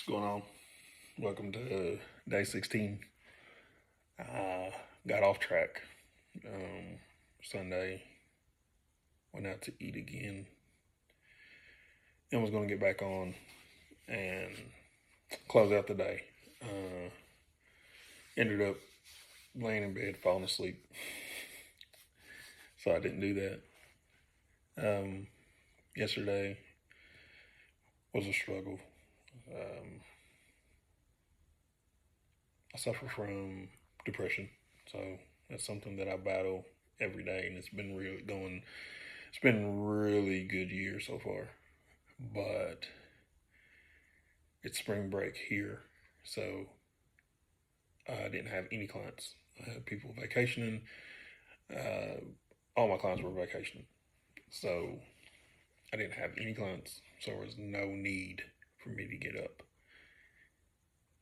What's going on? Welcome to day 16. Got off track Sunday, went out to eat again, and was going to get back on and close out the day. Ended up laying in bed, falling asleep, so I didn't do that. Yesterday was a struggle. I suffer from depression, so that's something that I battle every day, and it's been really good year so far. But it's spring break here, so I didn't have any clients. I had people vacationing. All my clients were vacationing, so I didn't have any clients, so there was no need for me to get up.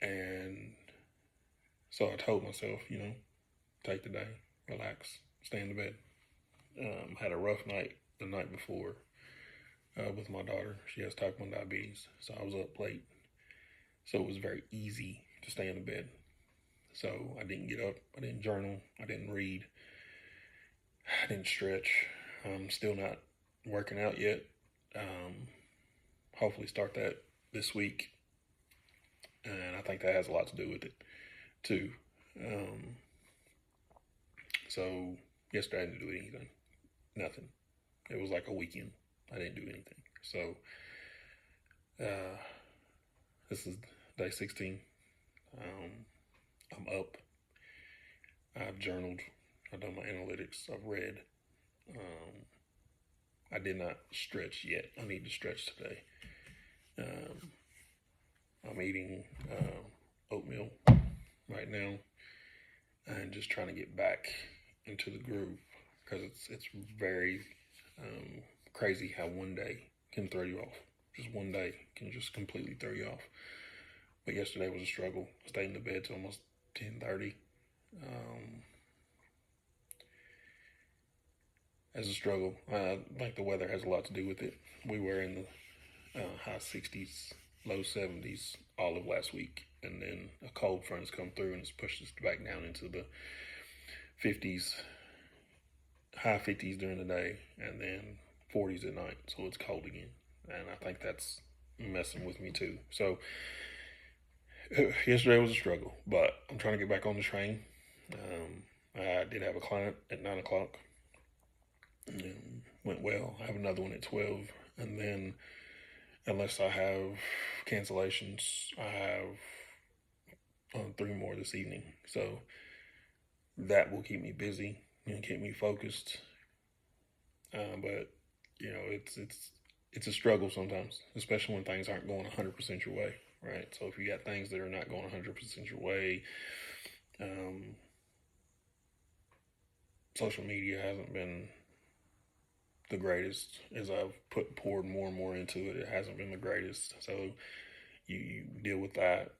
And so I told myself, take the day, relax, stay in the bed. Had a rough night the night before with my daughter. She has type 1 diabetes, so I was up late. So it was very easy to stay in the bed. So I didn't get up, I didn't journal, I didn't read, I didn't stretch. I'm still not working out yet. Hopefully start that this week. And I think that has a lot to do with it too. So yesterday I didn't do anything. Nothing. It was like a weekend. I didn't do anything. So this is day 16. I'm up. I've journaled. I've done my analytics. I've read. I did not stretch yet. I need to stretch today. I'm eating oatmeal right now and just trying to get back into the groove, because it's very crazy how one day can throw you off. Just one day can just completely throw you off. But yesterday was a struggle. Stayed in the bed till almost 10:30. As a struggle. I think the weather has a lot to do with it. We were in the high 60s, low 70s all of last week, and then a cold front has come through and it's pushed us back down into the 50s, high 50s during the day, and then 40s at night. So it's cold again, and I think that's messing with me too. So yesterday was a struggle, but I'm trying to get back on the train. I did have a client at 9 o'clock. Went well. I have another one at 12, and then unless I have cancellations, I have 3 more this evening. So that will keep me busy and keep me focused. But it's a struggle sometimes, especially when things aren't going 100% your way, right? So if you got things that are not going 100% your way, social media hasn't been the greatest. As I've poured more and more into it, it hasn't been the greatest. So you deal with that.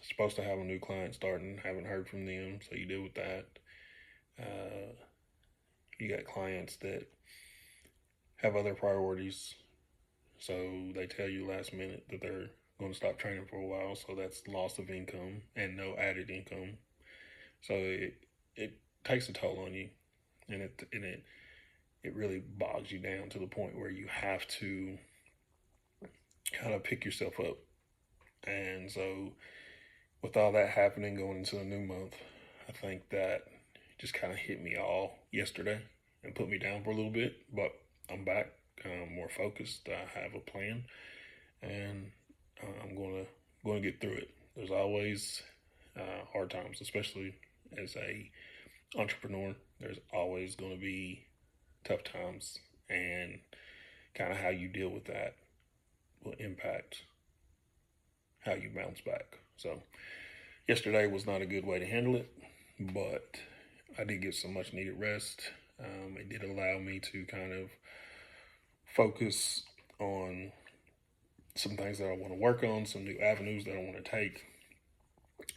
Supposed to have a new client starting, haven't heard from them, so you deal with that. You got clients that have other priorities, so they tell you last minute that they're going to stop training for a while, so that's loss of income and no added income. So it takes a toll on you, and it really bogs you down to the point where you have to kind of pick yourself up. And so with all that happening going into a new month, I think that just kind of hit me all yesterday and put me down for a little bit, but I'm back. I'm more focused. I have a plan, and I'm going to get through it. There's always hard times, especially as a entrepreneur. There's always going to be tough times, and kind of how you deal with that will impact how you bounce back. So yesterday was not a good way to handle it, but I did get some much needed rest. It did allow me to kind of focus on some things that I want to work on, some new avenues that I want to take.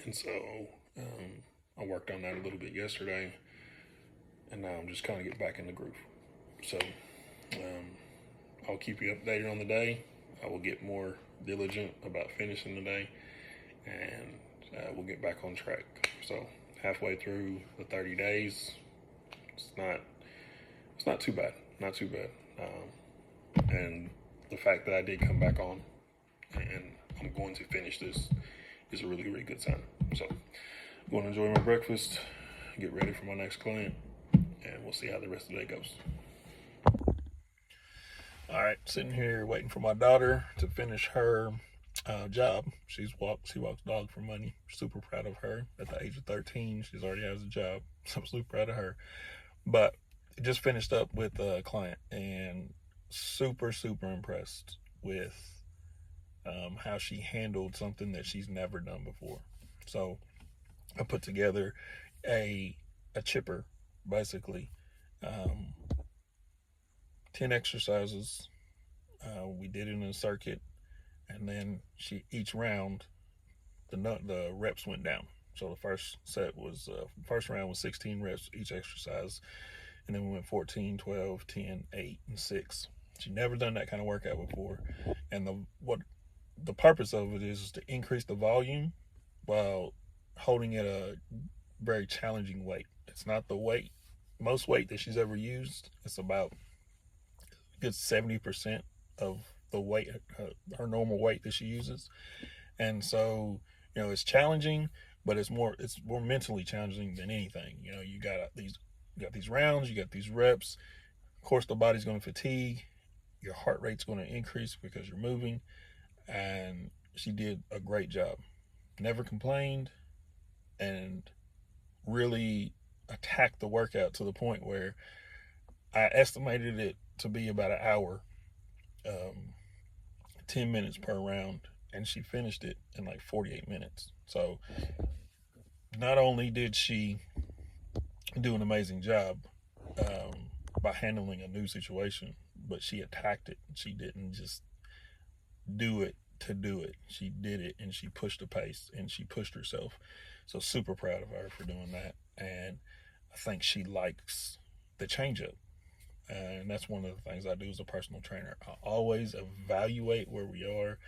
And so I worked on that a little bit yesterday, and now I'm just kind of getting back in the groove. So I'll keep you updated on the day. I will get more diligent about finishing the day, and we'll get back on track. So halfway through the 30 days, it's not too bad, not too bad. And the fact that I did come back on and I'm going to finish this is a really, really good sign. So I'm going to enjoy my breakfast, get ready for my next client, and we'll see how the rest of the day goes. All right, sitting here waiting for my daughter to finish her job. She walks dog for money. Super proud of her. At the age of 13, she's already has a job. So I'm super proud of her. But just finished up with a client and super, super impressed with how she handled something that she's never done before. So I put together a chipper, basically. 10 exercises. We did it in a circuit, and then each round the reps went down. So the first round was 16 reps each exercise, and then we went 14, 12, 10, 8, and 6. She'd never done that kind of workout before, and the purpose of it is to increase the volume while holding at a very challenging weight. It's not the most weight that she's ever used. It's about a good 70% of the weight, her normal weight that she uses. And so, it's challenging, but it's more mentally challenging than anything. You got these rounds, you got these reps. Of course, the body's going to fatigue. Your heart rate's going to increase because you're moving. And she did a great job. Never complained, and really attacked the workout to the point where I estimated it to be about an hour, 10 minutes per round, and she finished it in like 48 minutes. So not only did she do an amazing job by handling a new situation, but she attacked it. She didn't just do it to do it. She did it, and she pushed the pace, and she pushed herself. So super proud of her for doing that. And I think she likes the change up. And that's one of the things I do as a personal trainer. I always evaluate where we are,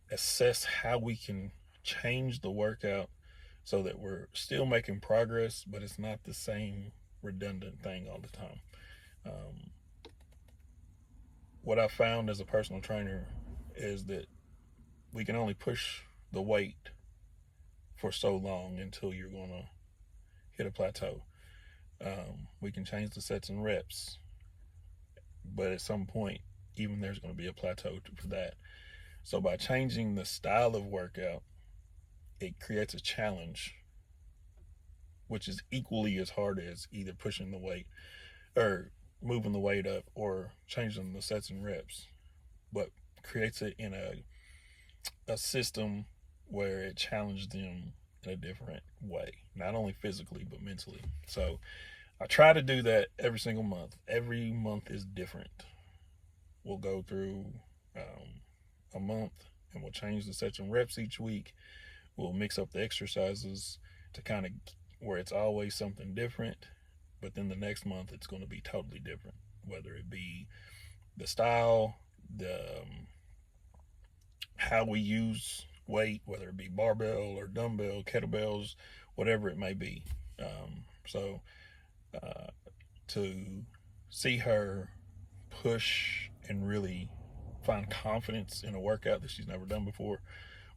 assess how we can change the workout so that we're still making progress, but it's not the same redundant thing all the time. What I found as a personal trainer is that we can only push the weight for so long until you're going to hit a plateau. We can change the sets and reps, but at some point, even there's going to be a plateau for that. So by changing the style of workout, it creates a challenge, which is equally as hard as either pushing the weight or moving the weight up or changing the sets and reps, but creates it in a system where it challenges them in a different way, not only physically but mentally. So I try to do that every single month. Every month is different. We'll go through a month and we'll change the sets and reps each week. We'll mix up the exercises to kind of where it's always something different, but then the next month it's going to be totally different, whether it be the style, the how we use weight, whether it be barbell or dumbbell, kettlebells, whatever it may be. So to see her push and really find confidence in a workout that she's never done before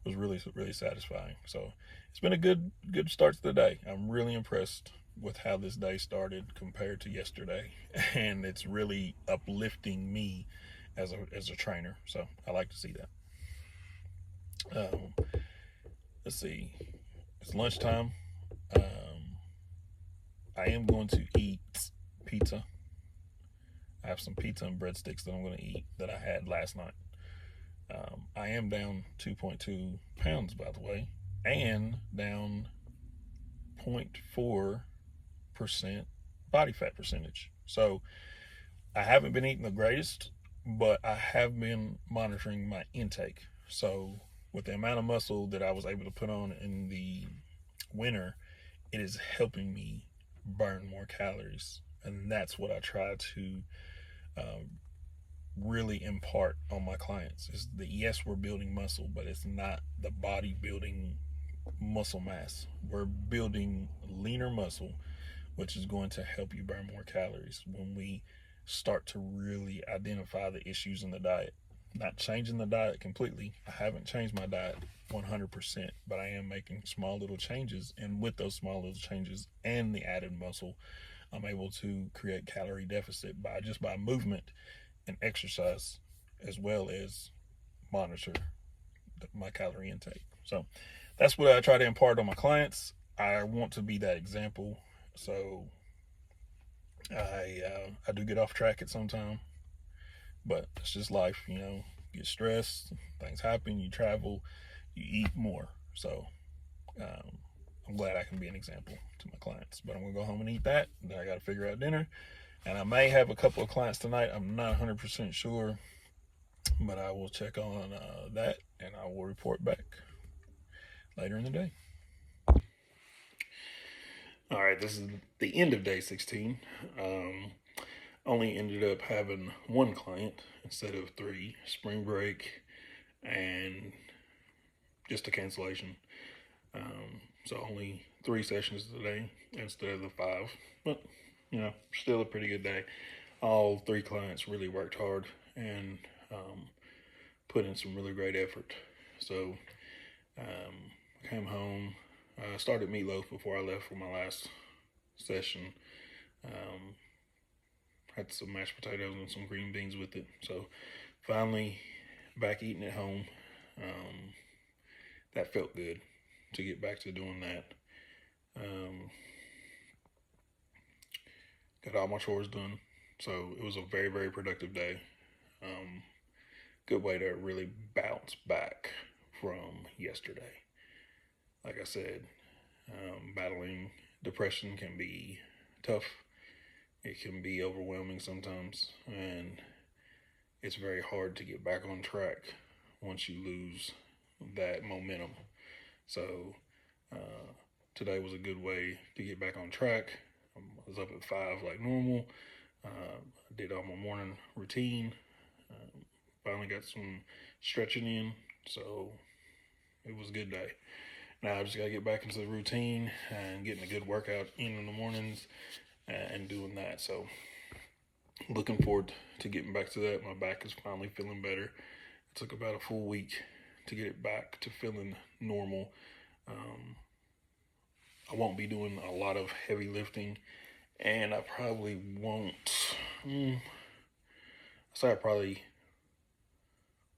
was really, really satisfying. So it's been a good start to the day. I'm really impressed with how this day started compared to yesterday, and it's really uplifting me as a trainer. So I like to see that. Let's see. It's lunchtime. I am going to eat pizza. I have some pizza and breadsticks that I'm going to eat that I had last night. I am down 2.2 pounds, by the way, and down 0.4% body fat percentage. So I haven't been eating the greatest, but I have been monitoring my intake. So with the amount of muscle that I was able to put on in the winter, it is helping me burn more calories. And that's what I try to really impart on my clients is that yes, we're building muscle, but it's not the bodybuilding muscle mass. We're building leaner muscle, which is going to help you burn more calories when we start to really identify the issues in the diet. Not changing the diet completely. I haven't changed my diet 100%, but I am making small little changes. And with those small little changes and the added muscle, I'm able to create calorie deficit by movement and exercise, as well as monitor my calorie intake. So that's what I try to impart on my clients. I want to be that example. So I do get off track at some time, but it's just life, you know. Get stressed, things happen, you travel, you eat more. So um, I'm glad I can be an example to my clients. But I'm gonna go home and eat that. Then I got to figure out dinner, and I may have a couple of clients tonight. I'm not 100% sure, but I will check on that, and I will report back later in the day. All right, this is the end of day 16. Only ended up having one client instead of three. Spring break and just a cancellation. So only 3 sessions today instead of the 5. But, still a pretty good day. All 3 clients really worked hard and put in some really great effort. So came home, started meatloaf before I left for my last session. Had some mashed potatoes and some green beans with it. So finally back eating at home. That felt good to get back to doing that. Got all my chores done. So it was a very, very productive day. Good way to really bounce back from yesterday. Like I said, battling depression can be tough. It can be overwhelming sometimes, and it's very hard to get back on track once you lose that momentum. So today was a good way to get back on track. I was up at 5 like normal. Did all my morning routine. Finally got some stretching in, so it was a good day. Now I just gotta get back into the routine and getting a good workout in the mornings and doing that. So looking forward to getting back to that. My back is finally feeling better. It took about a full week to get it back to feeling normal. I won't be doing a lot of heavy lifting, and I probably won't. I probably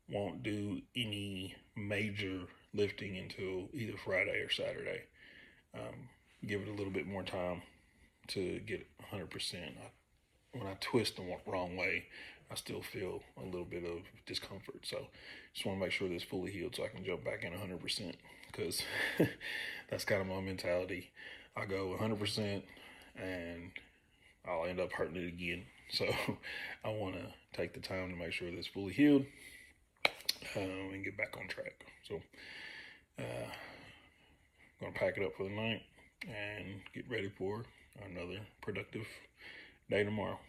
won't do any major lifting until either Friday or Saturday. Give it a little bit more time to get 100%. When I twist the wrong way, I still feel a little bit of discomfort. So just want to make sure this fully healed so I can jump back in 100%, because that's kind of my mentality. I go 100% and I'll end up hurting it again. So I want to take the time to make sure this fully healed and get back on track. So going to pack it up for the night and get ready for another productive day tomorrow.